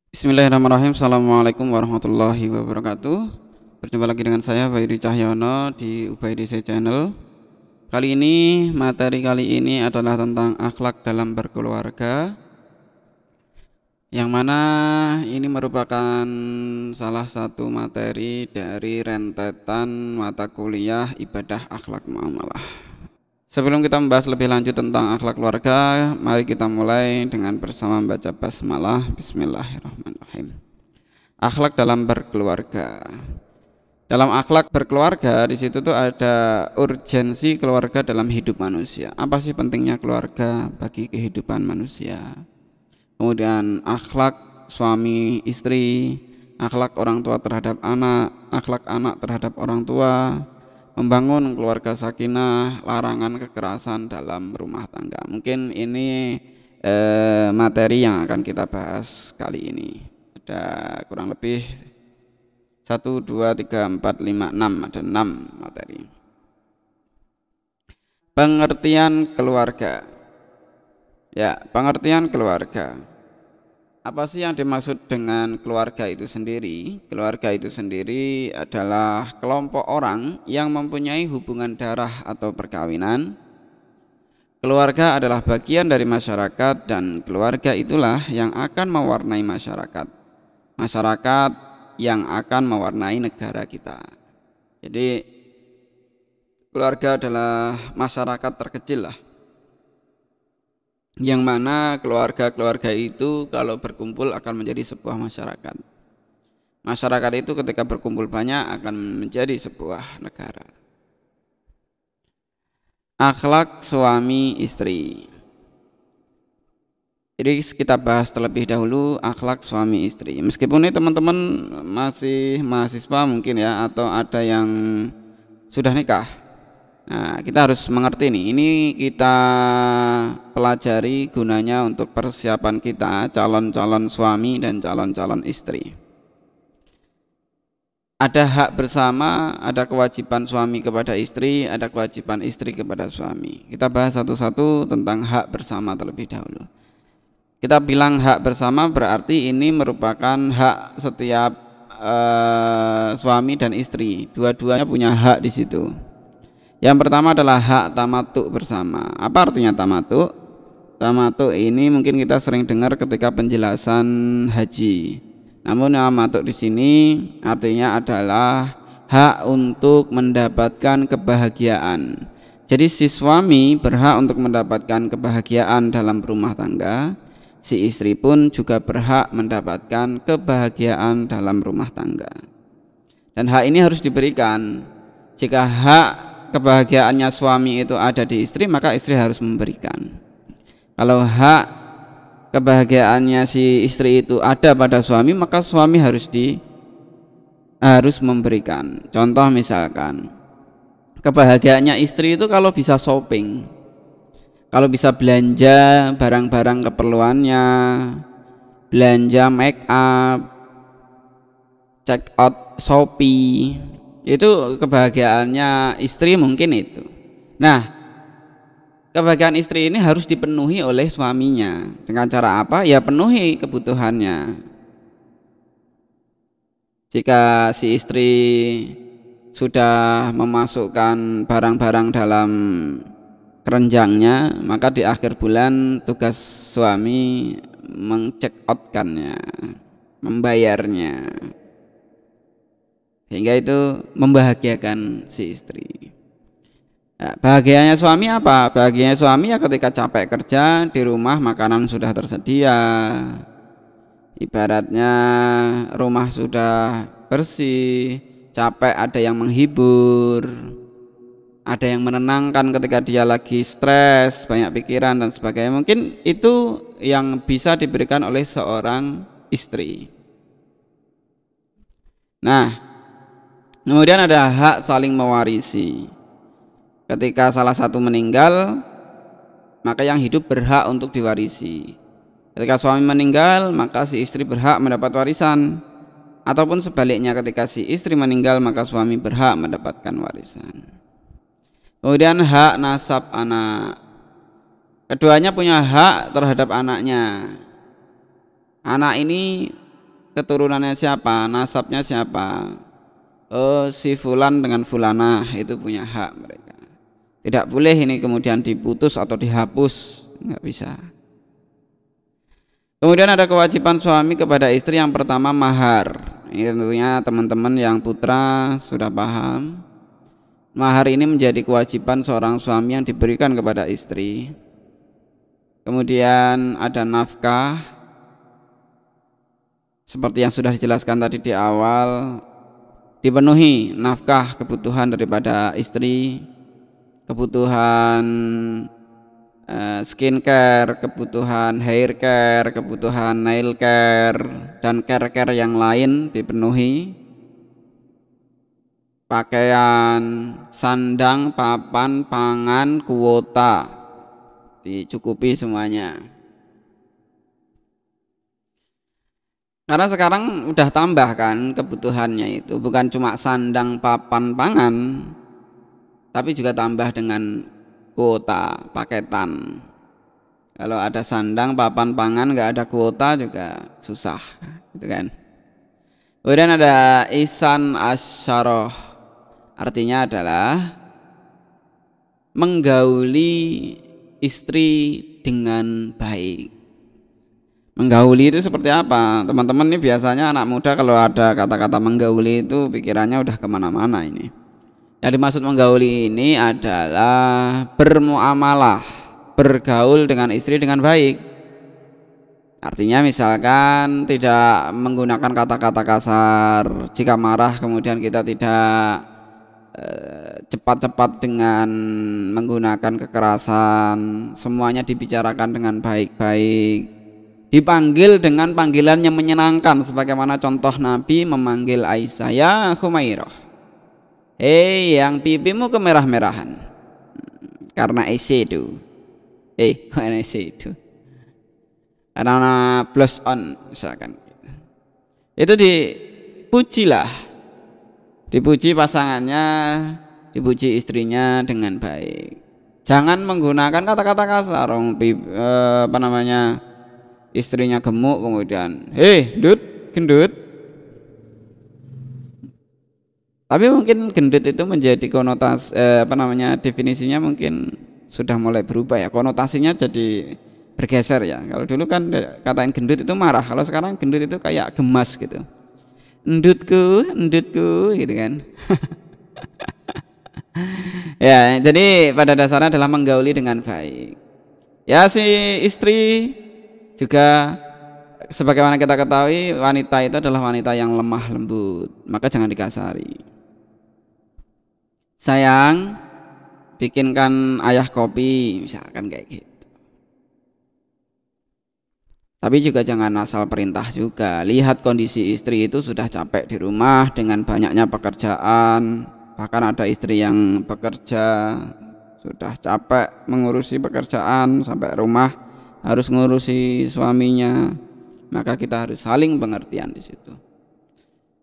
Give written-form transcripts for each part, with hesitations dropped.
Bismillahirrahmanirrahim. Assalamualaikum warahmatullahi wabarakatuh. Berjumpa lagi dengan saya Bairi Cahyono di UbaidC Channel. Materi kali ini adalah tentang akhlak dalam berkeluarga, yang mana ini merupakan salah satu materi dari rentetan mata kuliah ibadah akhlak muamalah. Sebelum kita membahas lebih lanjut tentang akhlak keluarga, mari kita mulai dengan bersama membaca basmalah. Bismillahirrahmanirrahim. Akhlak dalam berkeluarga. Dalam akhlak berkeluarga, di situ tuh ada urgensi keluarga dalam hidup manusia. Apa sih pentingnya keluarga bagi kehidupan manusia? Kemudian akhlak suami istri, akhlak orang tua terhadap anak, akhlak anak terhadap orang tua, membangun keluarga sakinah, larangan kekerasan dalam rumah tangga. Mungkin ini materi yang akan kita bahas kali ini. Ada kurang lebih 1, 2, 3, 4, 5, 6, ada 6 materi. Pengertian keluarga. Ya, pengertian keluarga. Apa sih yang dimaksud dengan keluarga itu sendiri? Keluarga itu sendiri adalah kelompok orang yang mempunyai hubungan darah atau perkawinan. Keluarga adalah bagian dari masyarakat dan keluarga itulah yang akan mewarnai masyarakat. Masyarakat yang akan mewarnai negara kita. Jadi keluarga adalah masyarakat terkecil lah, yang mana keluarga-keluarga itu kalau berkumpul akan menjadi sebuah masyarakat. Masyarakat itu ketika berkumpul banyak akan menjadi sebuah negara. Akhlak suami istri. Jadi kita bahas terlebih dahulu akhlak suami istri. Meskipun ini teman-teman masih mahasiswa mungkin ya, atau ada yang sudah nikah. Nah, kita harus mengerti nih, ini kita pelajari gunanya untuk persiapan kita calon-calon suami dan calon-calon istri. Ada hak bersama, ada kewajiban suami kepada istri, ada kewajiban istri kepada suami. Kita bahas satu-satu tentang hak bersama terlebih dahulu. Kita bilang hak bersama berarti ini merupakan hak setiap suami dan istri. Dua-duanya punya hak di situ. Yang pertama adalah hak tamatuk bersama. Apa artinya tamatuk? Tamatuk ini mungkin kita sering dengar ketika penjelasan haji. Namun tamatuk di sini artinya adalah hak untuk mendapatkan kebahagiaan. Jadi si suami berhak untuk mendapatkan kebahagiaan dalam rumah tangga. Si istri pun juga berhak mendapatkan kebahagiaan dalam rumah tangga. Dan hak ini harus diberikan. Jika hak kebahagiaannya suami itu ada di istri, maka istri harus memberikan. Kalau hak kebahagiaannya si istri itu ada pada suami, maka suami harus memberikan. Contoh misalkan, kebahagiaannya istri itu kalau bisa shopping, kalau bisa belanja barang-barang keperluannya, belanja make up, check out Shopee, itu kebahagiaannya istri mungkin itu. Nah, kebahagiaan istri ini harus dipenuhi oleh suaminya. Dengan cara apa? Ya penuhi kebutuhannya. Jika si istri sudah memasukkan barang-barang dalam keranjangnya, maka di akhir bulan tugas suami mengcheck outkannya, membayarnya. Sehingga itu membahagiakan si istri. Nah, bahagianya suami apa? Bahagianya suami ya ketika capek kerja, di rumah makanan sudah tersedia. Ibaratnya rumah sudah bersih, capek ada yang menghibur, ada yang menenangkan ketika dia lagi stres, banyak pikiran dan sebagainya. Mungkin itu yang bisa diberikan oleh seorang istri. Nah, kemudian ada hak saling mewarisi. Ketika salah satu meninggal, maka yang hidup berhak untuk diwarisi. Ketika suami meninggal, maka si istri berhak mendapat warisan. Ataupun sebaliknya, ketika si istri meninggal, maka suami berhak mendapatkan warisan. Kemudian hak nasab anak. Keduanya punya hak terhadap anaknya. Anak ini keturunannya siapa, nasabnya siapa. Oh, si fulan dengan fulanah itu punya hak mereka. Tidak boleh ini kemudian diputus atau dihapus, nggak bisa. Kemudian ada kewajiban suami kepada istri, yang pertama mahar. Ini tentunya teman-teman yang putra sudah paham. Mahar ini menjadi kewajiban seorang suami yang diberikan kepada istri. Kemudian ada nafkah, seperti yang sudah dijelaskan tadi di awal, dipenuhi nafkah kebutuhan daripada istri, kebutuhan skincare, kebutuhan hair care, kebutuhan nail care, dan care-care yang lain dipenuhi. Pakaian, sandang, papan, pangan, kuota dicukupi semuanya. Karena sekarang udah tambah kan kebutuhannya itu, bukan cuma sandang, papan, pangan, tapi juga tambah dengan kuota, paketan. Kalau ada sandang, papan, pangan, nggak ada kuota juga susah, gitu kan. Kemudian ada ihsan asyarah, artinya adalah menggauli istri dengan baik. Menggauli itu seperti apa? Teman-teman ini biasanya anak muda kalau ada kata-kata menggauli itu pikirannya udah kemana-mana ini. Yang dimaksud menggauli ini adalah bermuamalah, bergaul dengan istri dengan baik. Artinya misalkan tidak menggunakan kata-kata kasar. Jika marah kemudian kita tidak cepat-cepat dengan menggunakan kekerasan. Semuanya dibicarakan dengan baik-baik. Dipanggil dengan panggilan yang menyenangkan, sebagaimana contoh Nabi memanggil Aisyah, ya Khumairah, hei yang pipimu kemerah-merahan karena itu, karena itu, karena blush on misalkan, itu dipujilah, dipuji pasangannya, dipuji istrinya dengan baik. Jangan menggunakan kata-kata kasar. Istrinya gemuk kemudian, hei gendut, gendut. Tapi mungkin gendut itu menjadi konotasi definisinya mungkin sudah mulai berubah ya, konotasinya jadi bergeser ya. Kalau dulu kan katain gendut itu marah, kalau sekarang gendut itu kayak gemas gitu. Endutku, endutku gitu kan. Ya, jadi pada dasarnya adalah menggauli dengan baik. Ya, si istri juga sebagaimana kita ketahui, wanita itu adalah wanita yang lemah lembut, maka jangan dikasari. Sayang, bikinkan ayah kopi misalkan kayak gitu. Tapi juga jangan asal perintah juga. Lihat kondisi istri itu sudah capek di rumah dengan banyaknya pekerjaan. Bahkan ada istri yang bekerja sudah capek mengurusi pekerjaan sampai rumah harus ngurusi suaminya, maka kita harus saling pengertian di situ.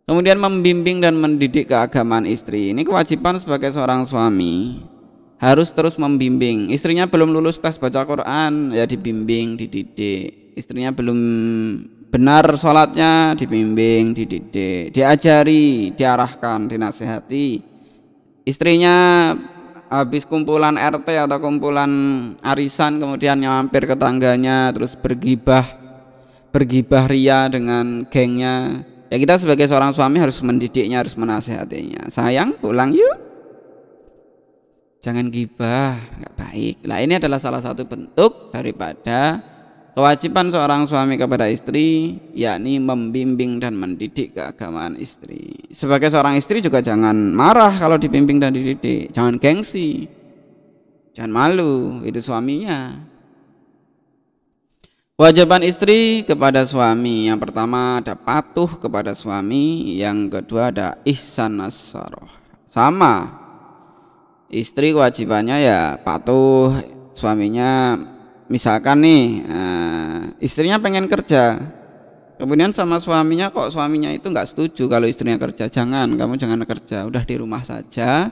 Kemudian membimbing dan mendidik keagamaan istri. Ini kewajiban sebagai seorang suami, harus terus membimbing. Istrinya belum lulus tes baca Quran, ya dibimbing, dididik. Istrinya belum benar sholatnya, dibimbing, dididik, diajari, diarahkan, dinasehati. Istrinya habis kumpulan RT atau kumpulan arisan kemudian mampir ke tangganya terus bergibah ria dengan gengnya, ya kita sebagai seorang suami harus mendidiknya, harus menasehatinya. Sayang, pulang yuk, jangan gibah, nggak baik. Nah, ini adalah salah satu bentuk daripada kewajiban seorang suami kepada istri, yakni membimbing dan mendidik keagamaan istri. Sebagai seorang istri juga jangan marah kalau dibimbing dan dididik, jangan gengsi, jangan malu, itu suaminya. Kewajiban istri kepada suami, yang pertama ada patuh kepada suami, yang kedua ada ihsan as-sarah. Sama, istri kewajibannya ya patuh suaminya. Misalkan nih istrinya pengen kerja, kemudian sama suaminya kok suaminya itu nggak setuju kalau istrinya kerja. Kamu jangan kerja, udah di rumah saja,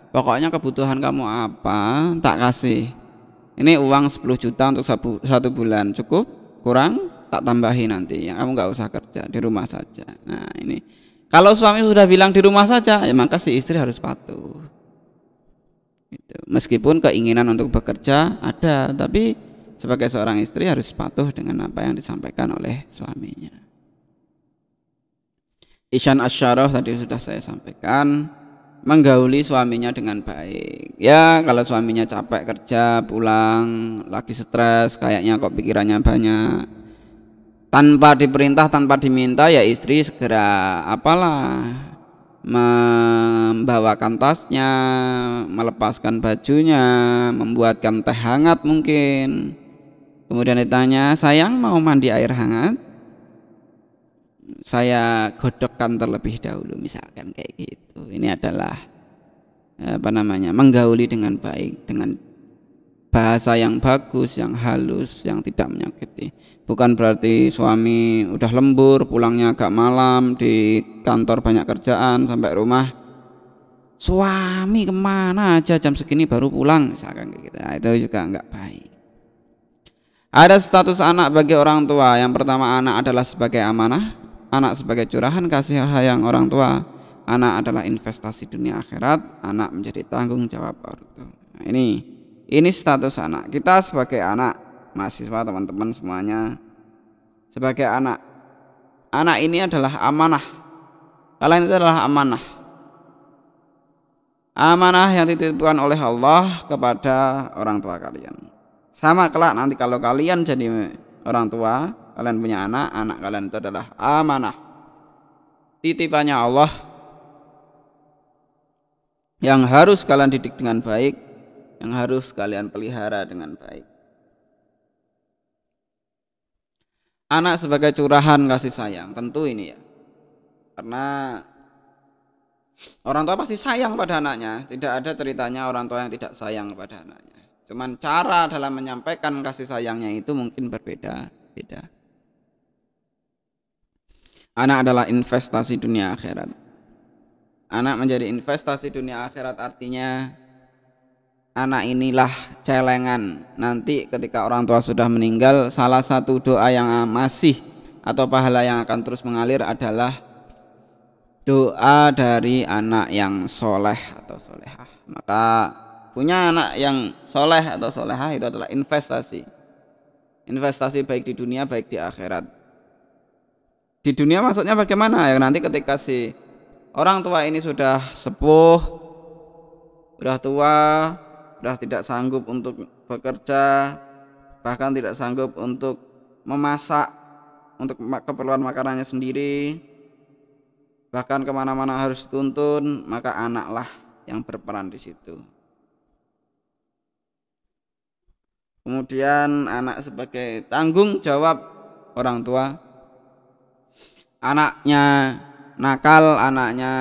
pokoknya kebutuhan kamu apa tak kasih. Ini uang 10 juta untuk satu bulan, cukup? Kurang? tak tambahi nanti, yang kamu nggak usah kerja, di rumah saja. Nah ini kalau suami sudah bilang di rumah saja, ya maka si istri harus patuh. Gitu. Meskipun keinginan untuk bekerja ada, tapi sebagai seorang istri harus patuh dengan apa yang disampaikan oleh suaminya. Isyan asyarah tadi sudah saya sampaikan, menggauli suaminya dengan baik. Ya kalau suaminya capek kerja, pulang, lagi stres, kayaknya kok pikirannya banyak, tanpa diperintah, tanpa diminta, ya istri segera apalah, membawakan tasnya, melepaskan bajunya, membuatkan teh hangat mungkin. Kemudian ditanya, sayang mau mandi air hangat? Saya godokkan terlebih dahulu, misalkan kayak gitu. Ini adalah menggauli dengan baik, dengan bahasa yang bagus, yang halus, yang tidak menyakiti. Bukan berarti suami udah lembur, pulangnya agak malam, di kantor banyak kerjaan, sampai rumah suami kemana aja jam segini baru pulang, misalkan kayak gitu. Nah, itu juga enggak baik. Ada status anak bagi orang tua. Yang pertama, anak adalah sebagai amanah, anak sebagai curahan kasih sayang orang tua. Anak adalah investasi dunia akhirat, anak menjadi tanggung jawab orang tua. Nah, ini status anak. Kita sebagai anak, mahasiswa, teman-teman semuanya, sebagai anak. Anak ini adalah amanah. Kalian itu adalah amanah. Amanah yang dititipkan oleh Allah kepada orang tua kalian. Sama kelak nanti kalau kalian jadi orang tua, kalian punya anak, anak kalian itu adalah amanah, titipannya Allah yang harus kalian didik dengan baik, yang harus kalian pelihara dengan baik. Anak sebagai curahan kasih sayang, tentu ini ya, karena orang tua pasti sayang pada anaknya. Tidak ada ceritanya orang tua yang tidak sayang kepada anaknya. Cuman cara dalam menyampaikan kasih sayangnya itu mungkin berbeda-beda. Anak adalah investasi dunia akhirat. Anak menjadi investasi dunia akhirat artinya anak inilah celengan. Nanti ketika orang tua sudah meninggal, salah satu doa yang masih atau pahala yang akan terus mengalir adalah doa dari anak yang soleh atau solehah. Maka punya anak yang soleh atau solehah itu adalah investasi baik di dunia baik di akhirat. Di dunia maksudnya bagaimana? Ya nanti ketika si orang tua ini sudah sepuh, sudah tua, sudah tidak sanggup untuk bekerja, bahkan tidak sanggup untuk memasak untuk keperluan makanannya sendiri, bahkan kemana-mana harus dituntun, maka anaklah yang berperan di situ. Kemudian anak sebagai tanggung jawab orang tua. Anaknya nakal, anaknya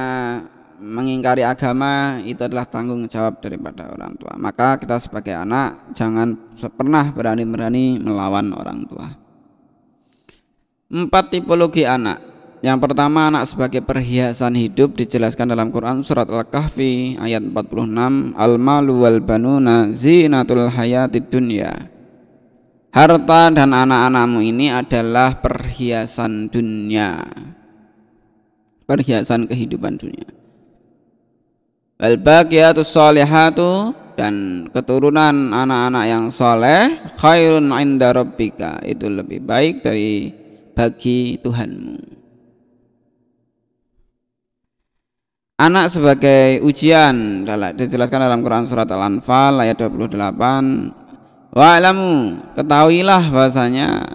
mengingkari agama, itu adalah tanggung jawab daripada orang tua. Maka kita sebagai anak jangan pernah berani-berani melawan orang tua. 4 tipologi anak. Yang pertama, anak sebagai perhiasan hidup dijelaskan dalam Quran surat Al-Kahfi ayat 46, al-malu wal banuna zinatul hayatid dunya. Harta dan anak-anakmu ini adalah perhiasan dunia, perhiasan kehidupan dunia. Wal baqiyatus sholihatu, dan keturunan anak-anak yang soleh, khairun inda rabbika, itu lebih baik dari bagi Tuhanmu. Anak sebagai ujian dijelaskan dalam Quran surat Al-Anfal ayat 28. Wa'lamu, ketahuilah bahasanya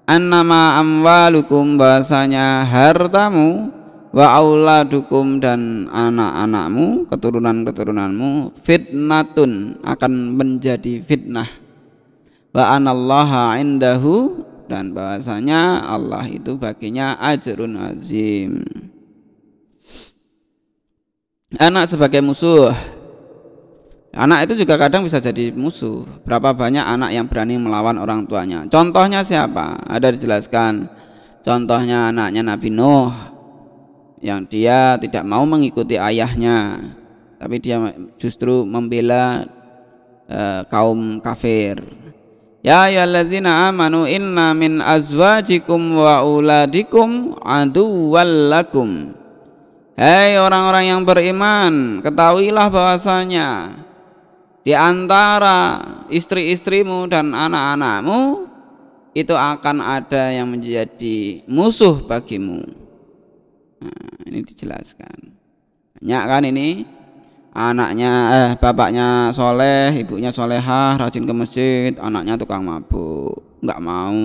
annama amwalukum, bahasanya hartamu, wa auladukum, dan anak-anakmu, keturunan-keturunanmu, fitnatun, akan menjadi fitnah, wa anallaha indahu, dan bahasanya Allah itu baginya ajrun azim. Anak sebagai musuh. Anak itu juga kadang bisa jadi musuh. Berapa banyak anak yang berani melawan orang tuanya. Contohnya siapa? Ada dijelaskan. Contohnya anaknya Nabi Nuh, yang dia tidak mau mengikuti ayahnya, tapi dia justru membela kaum kafir. Ya ayyuhalladzina amanu inna min azwajikum wa auladikum aduwwal lakum. Hei orang-orang yang beriman, ketahuilah bahwasanya di antara istri-istrimu dan anak-anakmu itu akan ada yang menjadi musuh bagimu. Nah, ini dijelaskan. Banyak kan ini anaknya bapaknya soleh, ibunya solehah, rajin ke masjid, anaknya tukang mabuk, nggak mau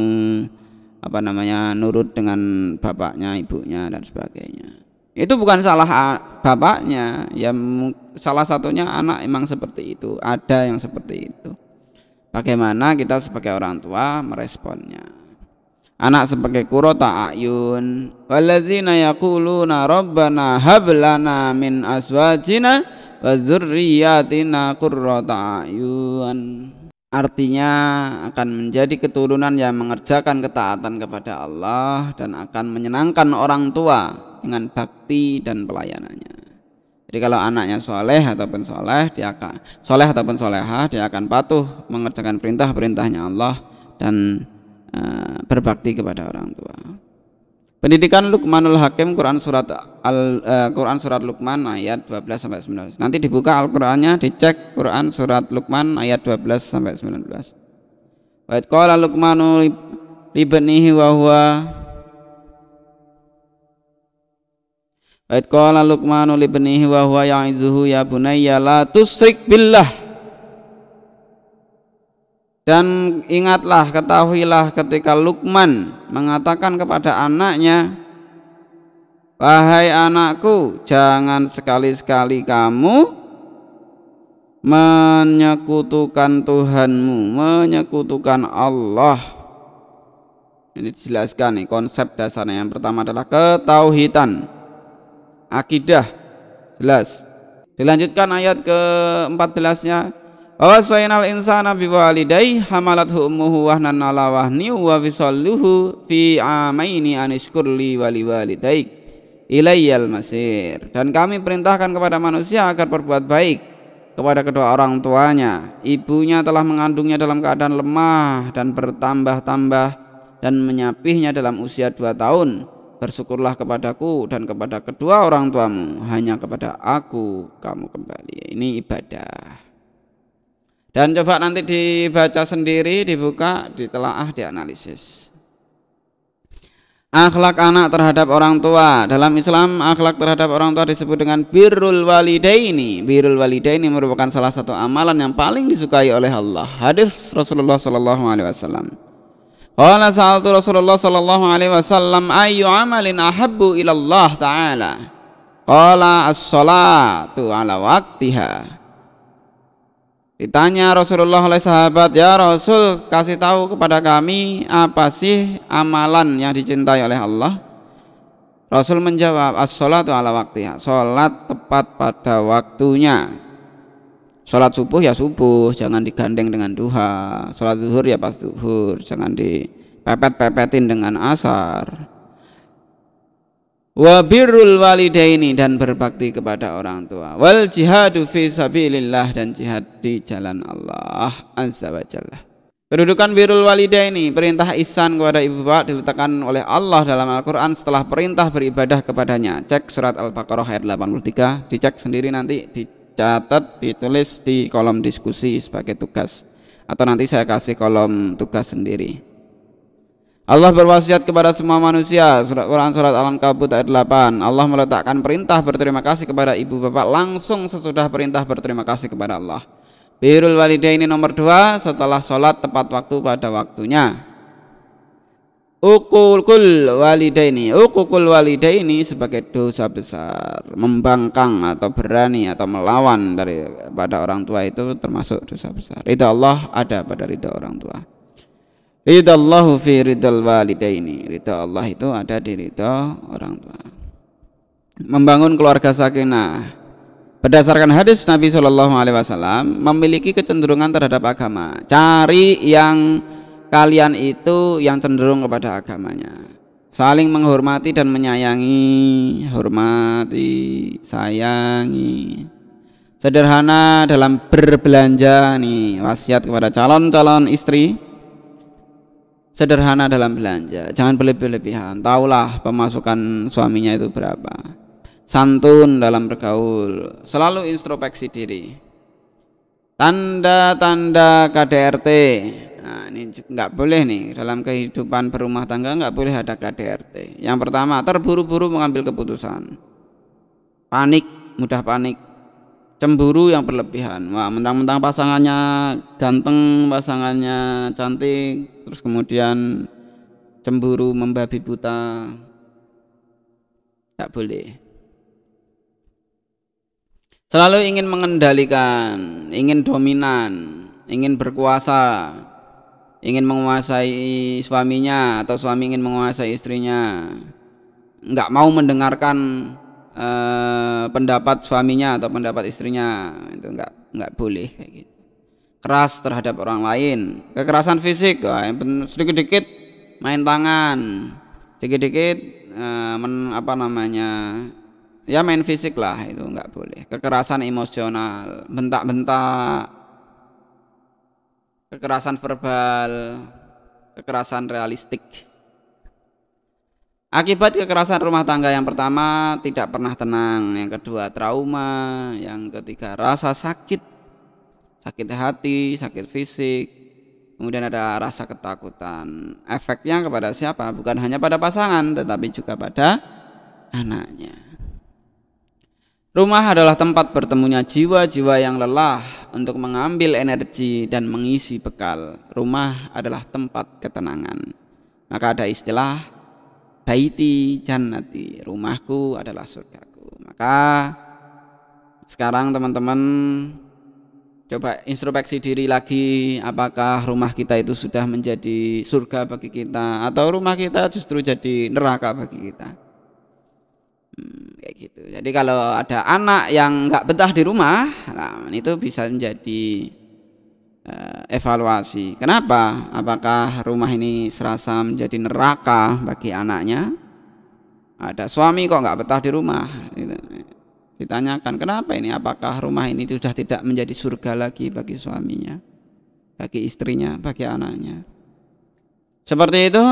nurut dengan bapaknya, ibunya dan sebagainya. Itu bukan salah bapaknya, ya salah satunya anak emang seperti itu, ada yang seperti itu. Bagaimana kita sebagai orang tua meresponnya? Anak sebagai qurrata a'yun, walladzina yaquluna rabbana hab lana min azwajina wa dzurriyyatina qurrata a'yun. Artinya akan menjadi keturunan yang mengerjakan ketaatan kepada Allah dan akan menyenangkan orang tua dengan bakti dan pelayanannya. Jadi kalau anaknya soleh ataupun soleh, dia akan soleh ataupun solehah, dia akan patuh mengerjakan perintah-perintahnya Allah dan berbakti kepada orang tua. Pendidikan Luqmanul Hakim, Quran surat Luqman ayat 12 sampai 19. Nanti dibuka Al-Qur'annya, dicek Quran surat Luqman ayat 12 sampai 19. Wa qala Luqmanu libnihi wa huwa qala Luqmanu libnihi wa huwa ya'izuhu ya bunayya la tusyrik billah. Dan ingatlah, ketahuilah ketika Luqman mengatakan kepada anaknya, wahai anakku, jangan sekali-sekali kamu menyekutukan Tuhanmu, menyekutukan Allah. Ini dijelaskan nih konsep dasarnya. Yang pertama adalah ketauhidan, akidah, jelas. Dilanjutkan ayat ke-14-nya, wa wasainal insana biwalidayhi hamalathu ummuhu wahnan ala wahni wa fisaluhu fi amaini anishkurli waliwalidayk ilayyal masir. Dan kami perintahkan kepada manusia agar berbuat baik kepada kedua orang tuanya. Ibunya telah mengandungnya dalam keadaan lemah dan bertambah-tambah dan menyapihnya dalam usia 2 tahun. Bersyukurlah kepadaku dan kepada kedua orang tuamu, hanya kepada aku kamu kembali. Ini ibadah. Dan coba nanti dibaca sendiri, dibuka, ditelaah, dianalisis. Akhlak anak terhadap orang tua. Dalam Islam, akhlak terhadap orang tua disebut dengan birrul walidaini. Birrul walidaini merupakan salah satu amalan yang paling disukai oleh Allah. Hadis Rasulullah sallallahu alaihi wasallam. Qala sa'altu Rasulullah sallallahu alaihi wasallam ayyu amalin ahabbu ila Allah ta'ala. Qala as-salatu ala waqtiha. Ditanya Rasulullah oleh sahabat, ya Rasul, kasih tahu kepada kami apa sih amalan yang dicintai oleh Allah? Rasul menjawab, as-sholatu ala waktiha, sholat tepat pada waktunya. Sholat subuh ya subuh, jangan digandeng dengan duha. Sholat zuhur ya pas zuhur, jangan dipepet-pepetin dengan asar. Wa birrul walidaini, dan berbakti kepada orang tua. Wal jihadu fi sabilillah, dan jihad di jalan Allah azza wa jalla. Kedudukan birrul walidaini, perintah ihsan kepada ibu bapak diletakkan oleh Allah dalam Al-Qur'an setelah perintah beribadah kepadanya. Cek surat Al-Baqarah ayat 83, dicek sendiri nanti, dicatat, ditulis di kolom diskusi sebagai tugas, atau nanti saya kasih kolom tugas sendiri. Allah berwasiat kepada semua manusia. Quran surat Al-Ankabut ayat 8. Allah meletakkan perintah berterima kasih kepada ibu bapak langsung sesudah perintah berterima kasih kepada Allah. Birrul walidaini nomor 2 setelah sholat tepat waktu pada waktunya. Uququl walidaini sebagai dosa besar, membangkang atau berani atau melawan daripada orang tua itu termasuk dosa besar. Ridha Allah ada pada ridha orang tua. Ridallahu fi ridal walidaini. Ridha Allah itu ada di ridha orang tua. Membangun keluarga sakinah. Berdasarkan hadis Nabi Shallallahu Alaihi Wasallam, memiliki kecenderungan terhadap agama. Cari yang kalian itu yang cenderung kepada agamanya. Saling menghormati dan menyayangi. Hormati, sayangi. Sederhana dalam berbelanja nih. Wasiat kepada calon-calon istri. sederhana dalam belanja, jangan berlebih-lebihan. Taulah pemasukan suaminya itu berapa. Santun dalam bergaul, selalu introspeksi diri. Tanda-tanda KDRT. Nah, ini nggak boleh nih dalam kehidupan berumah tangga, nggak boleh ada KDRT. Yang pertama, terburu-buru mengambil keputusan, panik, mudah panik, cemburu yang berlebihan. Wah, mentang-mentang pasangannya ganteng, pasangannya cantik, terus kemudian cemburu membabi buta, nggak boleh. Selalu ingin mengendalikan, ingin dominan, ingin berkuasa, ingin menguasai suaminya atau suami ingin menguasai istrinya, nggak mau mendengarkan pendapat suaminya atau pendapat istrinya, itu nggak boleh kayak gitu. Keras terhadap orang lain, kekerasan fisik, sedikit-dikit main tangan, sedikit-dikit ya main fisik lah, itu nggak boleh. Kekerasan emosional, bentak-bentak, kekerasan verbal, kekerasan realistik. Akibat kekerasan rumah tangga, yang pertama tidak pernah tenang, yang kedua trauma, yang ketiga rasa sakit, sakit hati, sakit fisik, kemudian ada rasa ketakutan. Efeknya kepada siapa? Bukan hanya pada pasangan, tetapi juga pada anaknya. Rumah adalah tempat bertemunya jiwa-jiwa yang lelah untuk mengambil energi dan mengisi bekal. Rumah adalah tempat ketenangan. Maka ada istilah baiti jannati, rumahku adalah surgaku. Maka sekarang teman-teman coba introspeksi diri lagi, apakah rumah kita itu sudah menjadi surga bagi kita atau rumah kita justru jadi neraka bagi kita. Kayak gitu. Jadi kalau ada anak yang nggak betah di rumah, nah, itu bisa menjadi evaluasi. Kenapa? Apakah rumah ini serasa menjadi neraka bagi anaknya? Ada suami kok nggak betah di rumah, gitu. Ditanyakan kenapa ini? Apakah rumah ini sudah tidak menjadi surga lagi bagi suaminya, bagi istrinya, bagi anaknya? Seperti itu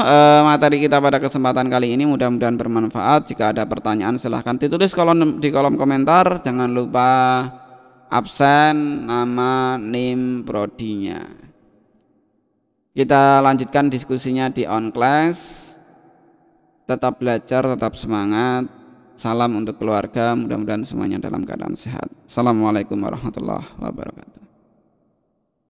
materi kita pada kesempatan kali ini, mudah-mudahan bermanfaat. Jika ada pertanyaan silahkan ditulis di kolom komentar. Jangan lupa absen nama, NIM, prodinya. Kita lanjutkan diskusinya di on class. Tetap belajar, tetap semangat. Salam untuk keluarga, mudah-mudahan semuanya dalam keadaan sehat. Assalamualaikum warahmatullahi wabarakatuh.